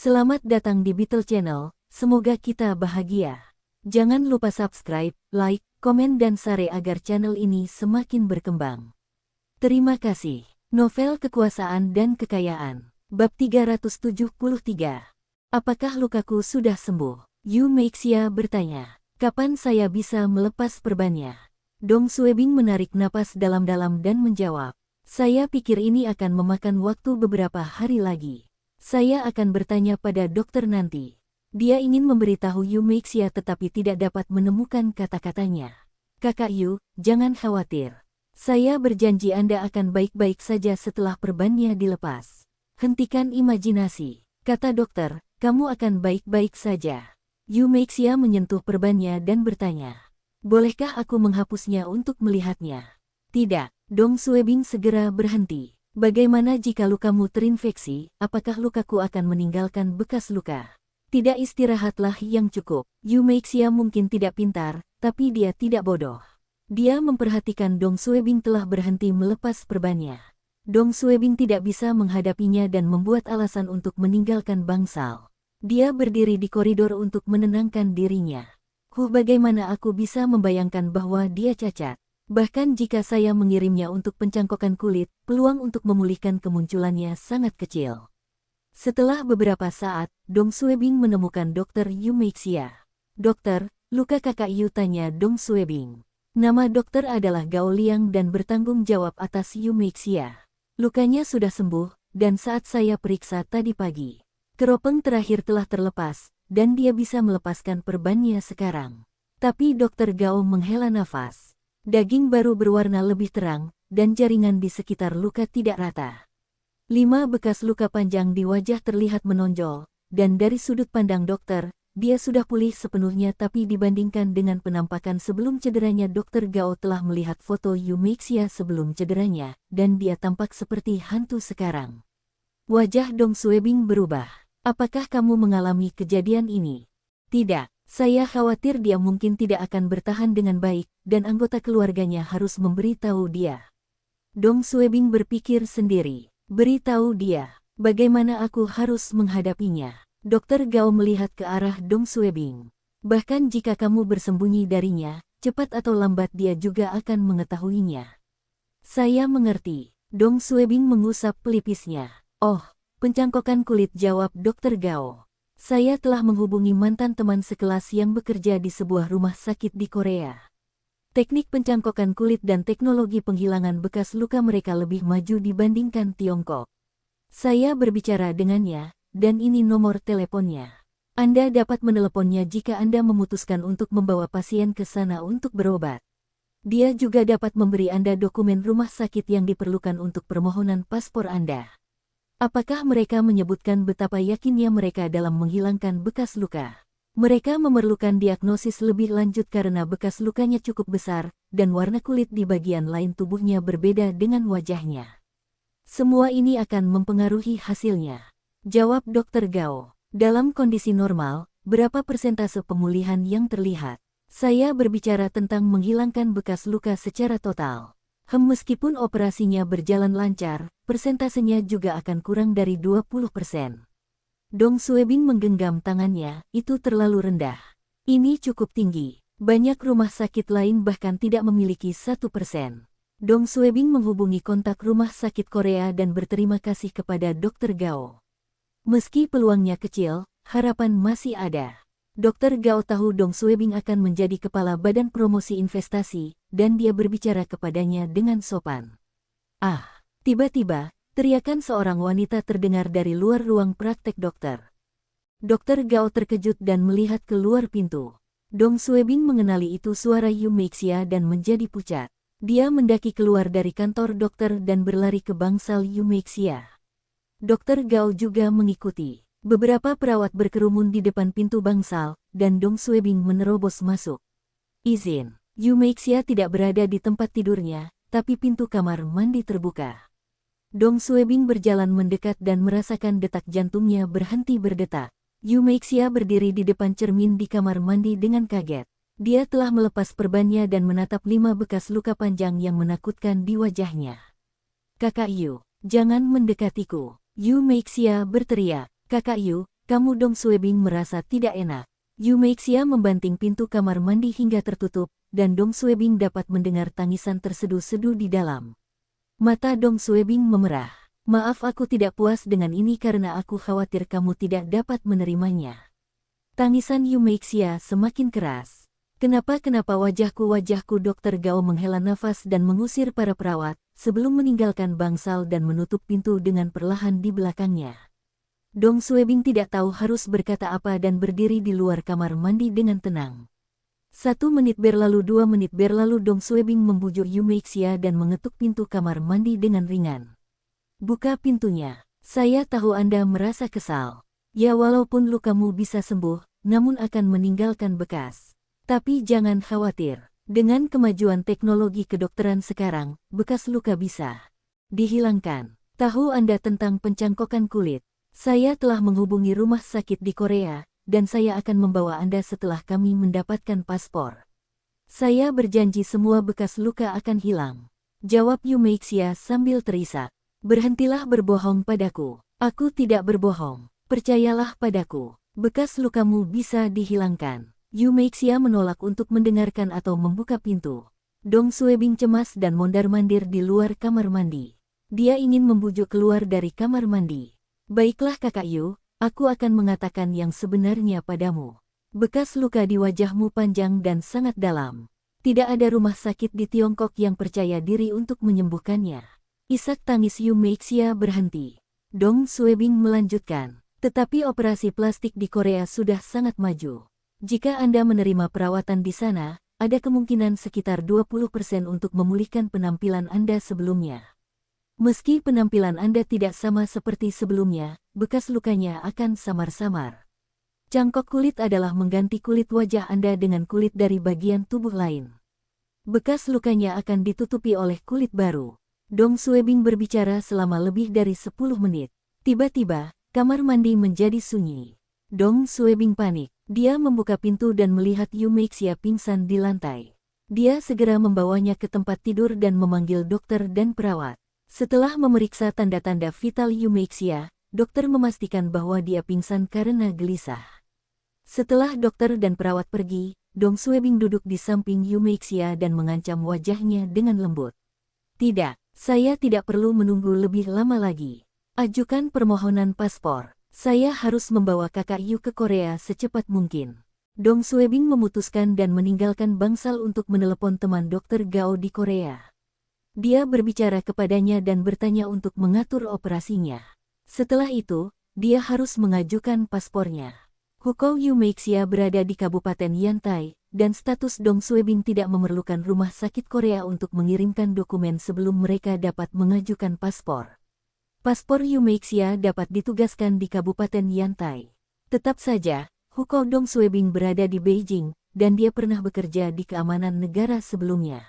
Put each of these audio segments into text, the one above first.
Selamat datang di Beetle Channel, semoga kita bahagia. Jangan lupa subscribe, like, komen dan share agar channel ini semakin berkembang. Terima kasih. Novel Kekuasaan dan Kekayaan, Bab 373. Apakah lukaku sudah sembuh? Yu Meixia bertanya. Kapan saya bisa melepas perbannya? Dong Suebing menarik napas dalam-dalam dan menjawab. Saya pikir ini akan memakan waktu beberapa hari lagi. Saya akan bertanya pada dokter nanti. Dia ingin memberitahu Yu Meixia tetapi tidak dapat menemukan kata-katanya. Kakak Yu, jangan khawatir. Saya berjanji Anda akan baik-baik saja setelah perbannya dilepas. Hentikan imajinasi, kata dokter, kamu akan baik-baik saja. Yu Meixia menyentuh perbannya dan bertanya. Bolehkah aku menghapusnya untuk melihatnya? Tidak, Dong Suebing segera berhenti. Bagaimana jika lukamu terinfeksi, apakah lukaku akan meninggalkan bekas luka? Tidak, istirahatlah yang cukup. Yu Meixia mungkin tidak pintar, tapi dia tidak bodoh. Dia memperhatikan Dong Suebing telah berhenti melepas perbannya. Dong Suebing tidak bisa menghadapinya dan membuat alasan untuk meninggalkan bangsal. Dia berdiri di koridor untuk menenangkan dirinya. Bagaimana aku bisa membayangkan bahwa dia cacat? Bahkan jika saya mengirimnya untuk pencangkokan kulit, peluang untuk memulihkan kemunculannya sangat kecil. Setelah beberapa saat, Dong Suebing menemukan Dr. Yu Meixia. Dokter, luka kakak Yu, tanya Dong Suebing. Nama dokter adalah Gao Liang dan bertanggung jawab atas Yu Meixia. Lukanya sudah sembuh, dan saat saya periksa tadi pagi, keropeng terakhir telah terlepas, dan dia bisa melepaskan perbannya sekarang. Tapi Dokter Gao menghela nafas. Daging baru berwarna lebih terang, dan jaringan di sekitar luka tidak rata. 5 bekas luka panjang di wajah terlihat menonjol, dan dari sudut pandang dokter, dia sudah pulih sepenuhnya, tapi dibandingkan dengan penampakan sebelum cederanya, Dokter Gao telah melihat foto Yu Meixia sebelum cederanya, dan dia tampak seperti hantu sekarang. Wajah Dong Suebing berubah. Apakah kamu mengalami kejadian ini? Tidak. Saya khawatir dia mungkin tidak akan bertahan dengan baik, dan anggota keluarganya harus memberitahu dia. Dong Suebing berpikir sendiri. Beritahu dia, bagaimana aku harus menghadapinya? Dokter Gao melihat ke arah Dong Suebing. Bahkan jika kamu bersembunyi darinya, cepat atau lambat dia juga akan mengetahuinya. Saya mengerti. Dong Suebing mengusap pelipisnya. Oh, pencangkokan kulit, jawab Dokter Gao. Saya telah menghubungi mantan teman sekelas yang bekerja di sebuah rumah sakit di Korea. Teknik pencangkokan kulit dan teknologi penghilangan bekas luka mereka lebih maju dibandingkan Tiongkok. Saya berbicara dengannya, dan ini nomor teleponnya. Anda dapat meneleponnya jika Anda memutuskan untuk membawa pasien ke sana untuk berobat. Dia juga dapat memberi Anda dokumen rumah sakit yang diperlukan untuk permohonan paspor Anda. Apakah mereka menyebutkan betapa yakinnya mereka dalam menghilangkan bekas luka? Mereka memerlukan diagnosis lebih lanjut karena bekas lukanya cukup besar, dan warna kulit di bagian lain tubuhnya berbeda dengan wajahnya. Semua ini akan mempengaruhi hasilnya, jawab Dokter Gao. Dalam kondisi normal, berapa persentase pemulihan yang terlihat? Saya berbicara tentang menghilangkan bekas luka secara total. Meskipun operasinya berjalan lancar, persentasenya juga akan kurang dari 20%. Dong Suebing menggenggam tangannya, itu terlalu rendah. Ini cukup tinggi. Banyak rumah sakit lain bahkan tidak memiliki 1%. Dong Suebing menghubungi kontak rumah sakit Korea dan berterima kasih kepada Dokter Gao. Meski peluangnya kecil, harapan masih ada. Dokter Gao tahu Dong Suebing akan menjadi kepala badan promosi investasi, dan dia berbicara kepadanya dengan sopan. Ah, tiba-tiba, teriakan seorang wanita terdengar dari luar ruang praktek dokter. Dokter Gao terkejut dan melihat keluar pintu. Dong Suebing mengenali itu suara Yu Meixia dan menjadi pucat. Dia mendaki keluar dari kantor dokter dan berlari ke bangsal Yu Meixia. Dokter Gao juga mengikuti. Beberapa perawat berkerumun di depan pintu bangsal, dan Dong Suebing menerobos masuk. Izin. Yu Meixia tidak berada di tempat tidurnya, tapi pintu kamar mandi terbuka. Dong Suebing berjalan mendekat dan merasakan detak jantungnya berhenti berdetak. Yu Meixia berdiri di depan cermin di kamar mandi dengan kaget. Dia telah melepas perbannya dan menatap 5 bekas luka panjang yang menakutkan di wajahnya. Kakak Yu, jangan mendekatiku. Yu Meixia berteriak. Kakak Yu, kamu Dong Suebing merasa tidak enak. Yu Meixia membanting pintu kamar mandi hingga tertutup, dan Dong Suebing dapat mendengar tangisan terseduh-seduh di dalam. Mata Dong Suebing memerah. Maaf, aku tidak puas dengan ini karena aku khawatir kamu tidak dapat menerimanya. Tangisan Yu Meixia semakin keras. Kenapa wajahku Dokter Gao menghela nafas dan mengusir para perawat, sebelum meninggalkan bangsal dan menutup pintu dengan perlahan di belakangnya. Dong Suebing tidak tahu harus berkata apa dan berdiri di luar kamar mandi dengan tenang. 1 menit berlalu, 2 menit berlalu, Dong Suebing membujuk Yu Meixia dan mengetuk pintu kamar mandi dengan ringan. Buka pintunya. Saya tahu Anda merasa kesal. Ya, walaupun lukamu bisa sembuh, namun akan meninggalkan bekas. Tapi jangan khawatir. Dengan kemajuan teknologi kedokteran sekarang, bekas luka bisa dihilangkan. Tahu Anda tentang pencangkokan kulit? Saya telah menghubungi rumah sakit di Korea, dan saya akan membawa Anda setelah kami mendapatkan paspor. Saya berjanji semua bekas luka akan hilang. Jawab Yu Meixia sambil terisak. Berhentilah berbohong padaku. Aku tidak berbohong. Percayalah padaku. Bekas lukamu bisa dihilangkan. Yu Meixia menolak untuk mendengarkan atau membuka pintu. Dong Suebing cemas dan mondar-mandir di luar kamar mandi. Dia ingin membujuk keluar dari kamar mandi. Baiklah Kakak Yu, aku akan mengatakan yang sebenarnya padamu. Bekas luka di wajahmu panjang dan sangat dalam. Tidak ada rumah sakit di Tiongkok yang percaya diri untuk menyembuhkannya. Isak tangis Yu Meixia berhenti. Dong Suebing melanjutkan. Tetapi operasi plastik di Korea sudah sangat maju. Jika Anda menerima perawatan di sana, ada kemungkinan sekitar 20% untuk memulihkan penampilan Anda sebelumnya. Meski penampilan Anda tidak sama seperti sebelumnya, bekas lukanya akan samar-samar. Cangkok kulit adalah mengganti kulit wajah Anda dengan kulit dari bagian tubuh lain. Bekas lukanya akan ditutupi oleh kulit baru. Dong Suebing berbicara selama lebih dari 10 menit. Tiba-tiba, kamar mandi menjadi sunyi. Dong Suebing panik. Dia membuka pintu dan melihat Yu Meixia pingsan di lantai. Dia segera membawanya ke tempat tidur dan memanggil dokter dan perawat. Setelah memeriksa tanda-tanda vital Yu Meixia, dokter memastikan bahwa dia pingsan karena gelisah. Setelah dokter dan perawat pergi, Dong Suebing duduk di samping Yu Meixia dan mengancam wajahnya dengan lembut. Tidak, saya tidak perlu menunggu lebih lama lagi. Ajukan permohonan paspor. Saya harus membawa Kakak Yu ke Korea secepat mungkin. Dong Suebing memutuskan dan meninggalkan bangsal untuk menelepon teman Dokter Gao di Korea. Dia berbicara kepadanya dan bertanya untuk mengatur operasinya. Setelah itu, dia harus mengajukan paspornya. Hukou Yu Meixia berada di Kabupaten Yantai, dan status Dong Suebing tidak memerlukan rumah sakit Korea untuk mengirimkan dokumen sebelum mereka dapat mengajukan paspor. Paspor Yu Meixia dapat ditugaskan di Kabupaten Yantai. Tetap saja, Hukou Dong Suebing berada di Beijing, dan dia pernah bekerja di keamanan negara sebelumnya.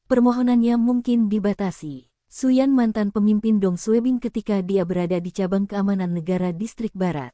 Permohonannya mungkin dibatasi. Suyan mantan pemimpin Dong Suebing ketika dia berada di cabang keamanan negara distrik barat.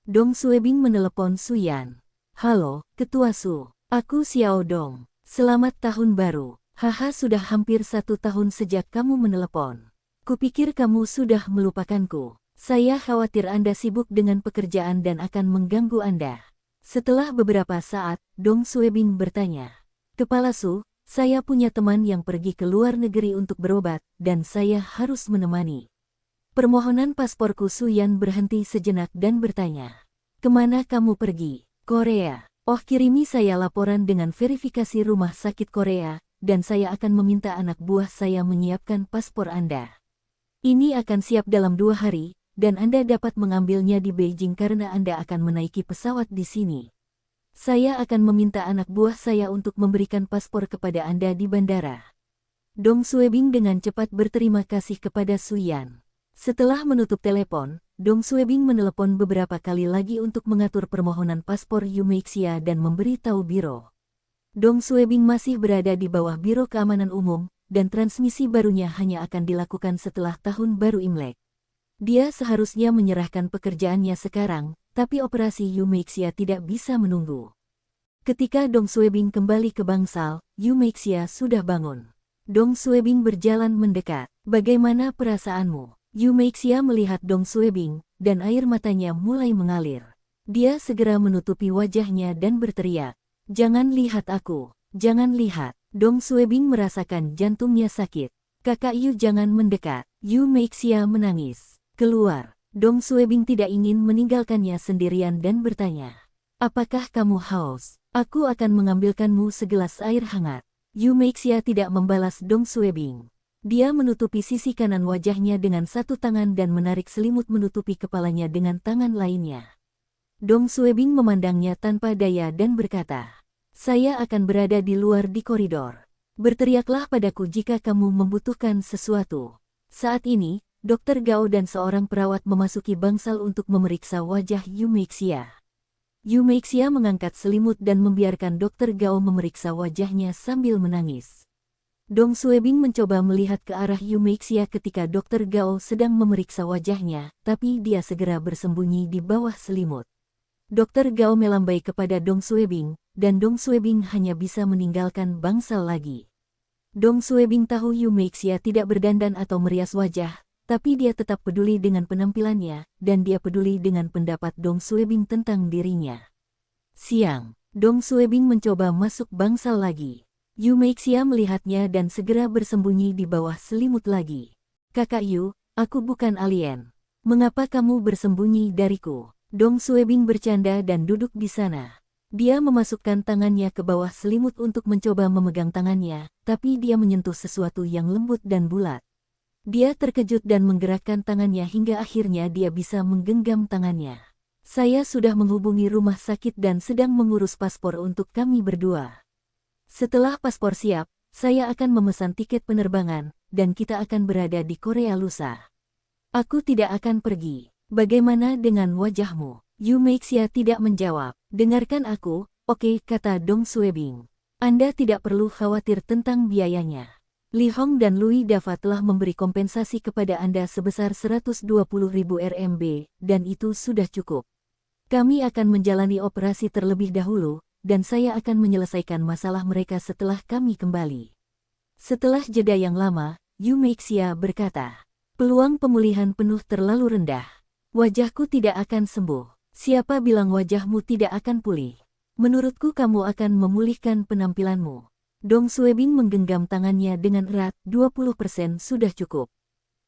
Dong Suebing menelepon Suyan. Halo, Ketua Su. Aku Xiao Dong. Selamat tahun baru. Haha, sudah hampir 1 tahun sejak kamu menelepon. Kupikir kamu sudah melupakanku. Saya khawatir Anda sibuk dengan pekerjaan dan akan mengganggu Anda. Setelah beberapa saat, Dong Suebing bertanya. Kepala Su, saya punya teman yang pergi ke luar negeri untuk berobat, dan saya harus menemani. Permohonan pasporku. Suyan berhenti sejenak dan bertanya. Kemana kamu pergi? Korea. Oh, kirimi saya laporan dengan verifikasi rumah sakit Korea, dan saya akan meminta anak buah saya menyiapkan paspor Anda. Ini akan siap dalam 2 hari, dan Anda dapat mengambilnya di Beijing karena Anda akan menaiki pesawat di sini. Saya akan meminta anak buah saya untuk memberikan paspor kepada Anda di bandara. Dong Suebing dengan cepat berterima kasih kepada Suyan. Setelah menutup telepon, Dong Suebing menelepon beberapa kali lagi untuk mengatur permohonan paspor Yu Meixia dan memberi tahu biro. Dong Suebing masih berada di bawah Biro Keamanan Umum, dan transmisi barunya hanya akan dilakukan setelah Tahun Baru Imlek. Dia seharusnya menyerahkan pekerjaannya sekarang, tapi operasi Yu Meixia tidak bisa menunggu. Ketika Dong Suebing kembali ke bangsal, Yu Meixia sudah bangun. Dong Suebing berjalan mendekat. Bagaimana perasaanmu? Yu Meixia melihat Dong Suebing, dan air matanya mulai mengalir. Dia segera menutupi wajahnya dan berteriak, "Jangan lihat aku, jangan lihat." Dong Suebing merasakan jantungnya sakit. "Kakak Yu, jangan mendekat." Yu Meixia menangis. "Keluar." Dong Suebing tidak ingin meninggalkannya sendirian dan bertanya, "Apakah kamu haus? Aku akan mengambilkanmu segelas air hangat." Yu Meixia tidak membalas Dong Suebing. Dia menutupi sisi kanan wajahnya dengan satu tangan dan menarik selimut menutupi kepalanya dengan tangan lainnya. Dong Suebing memandangnya tanpa daya dan berkata, "Saya akan berada di luar di koridor. Berteriaklah padaku jika kamu membutuhkan sesuatu." Saat ini, Dokter Gao dan seorang perawat memasuki bangsal untuk memeriksa wajah Yu Meixia. Yu Meixia mengangkat selimut dan membiarkan Dokter Gao memeriksa wajahnya sambil menangis. Dong Suebing mencoba melihat ke arah Yu Meixia ketika Dokter Gao sedang memeriksa wajahnya, tapi dia segera bersembunyi di bawah selimut. Dokter Gao melambai kepada Dong Suebing, dan Dong Suebing hanya bisa meninggalkan bangsal lagi. Dong Suebing tahu Yu Meixia tidak berdandan atau merias wajah, tapi dia tetap peduli dengan penampilannya, dan dia peduli dengan pendapat Dong Suebing tentang dirinya. Siang, Dong Suebing mencoba masuk bangsal lagi. Yu Meixia melihatnya dan segera bersembunyi di bawah selimut lagi. "Kakak Yu, aku bukan alien. Mengapa kamu bersembunyi dariku?" Dong Suebing bercanda dan duduk di sana. Dia memasukkan tangannya ke bawah selimut untuk mencoba memegang tangannya, tapi dia menyentuh sesuatu yang lembut dan bulat. Dia terkejut dan menggerakkan tangannya hingga akhirnya dia bisa menggenggam tangannya. "Saya sudah menghubungi rumah sakit dan sedang mengurus paspor untuk kami berdua. Setelah paspor siap, saya akan memesan tiket penerbangan, dan kita akan berada di Korea lusa. Aku tidak akan pergi. Bagaimana dengan wajahmu?" Yu Meixia tidak menjawab. "Dengarkan aku, oke," kata Dong Suebing. "Anda tidak perlu khawatir tentang biayanya. Li Hong dan Lui Dava telah memberi kompensasi kepada Anda sebesar 120.000 RMB, dan itu sudah cukup. Kami akan menjalani operasi terlebih dahulu, dan saya akan menyelesaikan masalah mereka setelah kami kembali." Setelah jeda yang lama, Yu Meixia berkata, "Peluang pemulihan penuh terlalu rendah. Wajahku tidak akan sembuh." "Siapa bilang wajahmu tidak akan pulih? Menurutku kamu akan memulihkan penampilanmu." Dong Suebing menggenggam tangannya dengan erat. 20% sudah cukup.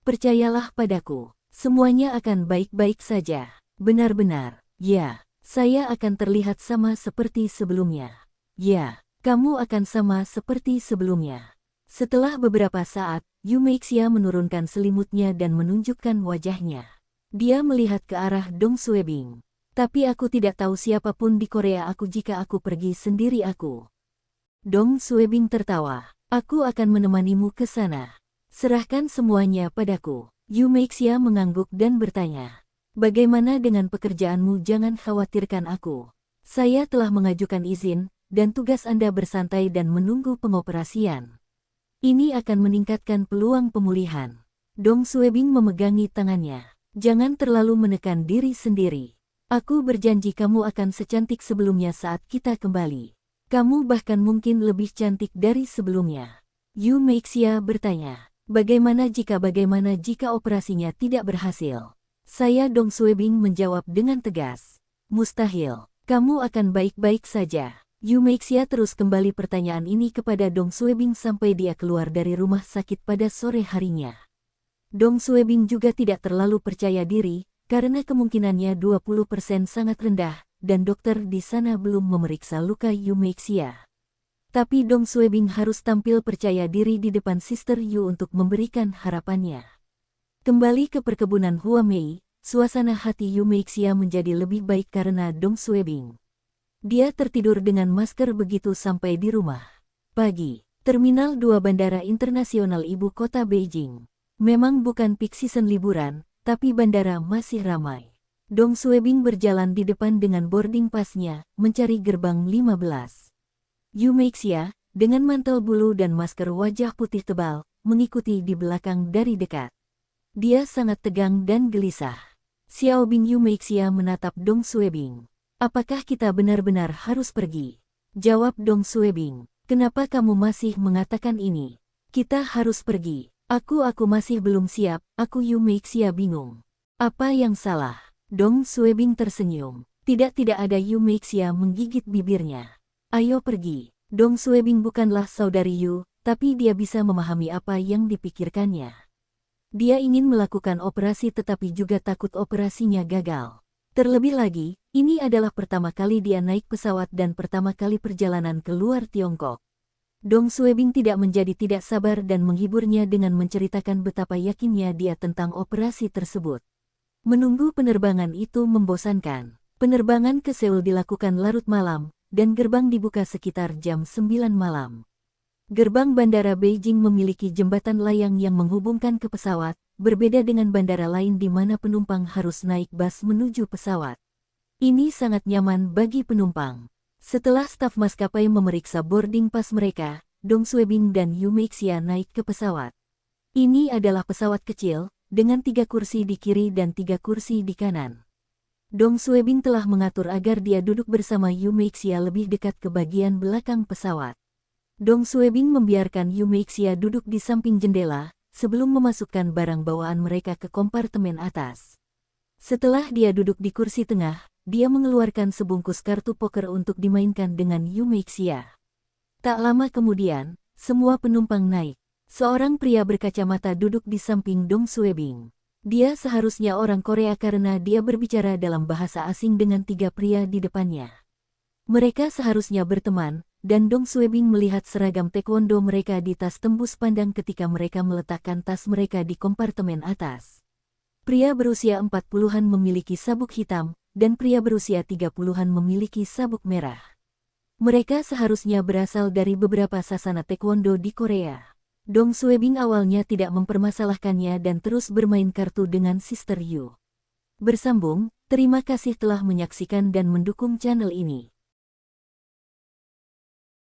"Percayalah padaku, semuanya akan baik-baik saja." "Benar-benar." "Ya, saya akan terlihat sama seperti sebelumnya." "Ya, kamu akan sama seperti sebelumnya." Setelah beberapa saat, Yu Meixia menurunkan selimutnya dan menunjukkan wajahnya. Dia melihat ke arah Dong Suebing. "Tapi aku tidak tahu siapapun di Korea aku jika aku pergi sendiri aku." Dong Suebing tertawa. "Aku akan menemanimu ke sana. Serahkan semuanya padaku." Yu Meixia mengangguk dan bertanya, "Bagaimana dengan pekerjaanmu?" "Jangan khawatirkan aku. Saya telah mengajukan izin, dan tugas Anda bersantai dan menunggu pengoperasian. Ini akan meningkatkan peluang pemulihan." Dong Suebing memegangi tangannya. "Jangan terlalu menekan diri sendiri. Aku berjanji kamu akan secantik sebelumnya saat kita kembali. Kamu bahkan mungkin lebih cantik dari sebelumnya." Yu Meixia bertanya, bagaimana jika operasinya tidak berhasil?" "Saya," Dong Suebing menjawab dengan tegas. "Mustahil. Kamu akan baik-baik saja." Yu Meixia terus kembali pertanyaan ini kepada Dong Suebing sampai dia keluar dari rumah sakit pada sore harinya. Dong Suebing juga tidak terlalu percaya diri, karena kemungkinannya 20% sangat rendah, dan dokter di sana belum memeriksa luka Yu Meixia. Tapi Dong Suebing harus tampil percaya diri di depan Sister Yu untuk memberikan harapannya. Kembali ke perkebunan Huamei, suasana hati Yu Meixia menjadi lebih baik karena Dong Suebing. Dia tertidur dengan masker begitu sampai di rumah. Pagi, Terminal 2 Bandara Internasional Ibu Kota Beijing. Memang bukan peak season liburan, tapi bandara masih ramai. Dong Suebing berjalan di depan dengan boarding pass-nya, mencari gerbang 15. Yu Meixia, dengan mantel bulu dan masker wajah putih tebal, mengikuti di belakang dari dekat. Dia sangat tegang dan gelisah. Xiaobing. Yu Meixia menatap Dong Suebing. "Apakah kita benar-benar harus pergi?" Jawab Dong Suebing. "Kenapa kamu masih mengatakan ini? Kita harus pergi." Aku masih belum siap." Yu Meixia bingung. Apa yang salah? Dong Suebing tersenyum. Tidak ada, Yu Meixia menggigit bibirnya. Ayo pergi. Dong Suebing bukanlah saudari Yu, tapi dia bisa memahami apa yang dipikirkannya. Dia ingin melakukan operasi tetapi juga takut operasinya gagal. Terlebih lagi, ini adalah pertama kali dia naik pesawat dan pertama kali perjalanan ke luar Tiongkok. Dong Suebing tidak tidak sabar dan menghiburnya dengan menceritakan betapa yakinnya dia tentang operasi tersebut. Menunggu penerbangan itu membosankan. Penerbangan ke Seoul dilakukan larut malam, dan gerbang dibuka sekitar jam 9 malam. Gerbang bandara Beijing memiliki jembatan layang yang menghubungkan ke pesawat, berbeda dengan bandara lain di mana penumpang harus naik bus menuju pesawat. Ini sangat nyaman bagi penumpang. Setelah staf maskapai memeriksa boarding pass mereka, Dong Suebing dan Yu Meixia naik ke pesawat. Ini adalah pesawat kecil, dengan 3 kursi di kiri dan 3 kursi di kanan. Dong Suebing telah mengatur agar dia duduk bersama Yu Meixia lebih dekat ke bagian belakang pesawat. Dong Suebing membiarkan Yu Meixia duduk di samping jendela, sebelum memasukkan barang bawaan mereka ke kompartemen atas. Setelah dia duduk di kursi tengah, dia mengeluarkan sebungkus kartu poker untuk dimainkan dengan Yu Meixia. Tak lama kemudian, semua penumpang naik. Seorang pria berkacamata duduk di samping Dong Suebing. Dia seharusnya orang Korea karena dia berbicara dalam bahasa asing dengan 3 pria di depannya. Mereka seharusnya berteman, dan Dong Suebing melihat seragam taekwondo mereka di tas tembus pandang ketika mereka meletakkan tas mereka di kompartemen atas. Pria berusia 40-an memiliki sabuk hitam, dan pria berusia 30-an memiliki sabuk merah. Mereka seharusnya berasal dari beberapa sasana taekwondo di Korea. Dong Suebing awalnya tidak mempermasalahkannya dan terus bermain kartu dengan Sister Yu. Bersambung, terima kasih telah menyaksikan dan mendukung channel ini.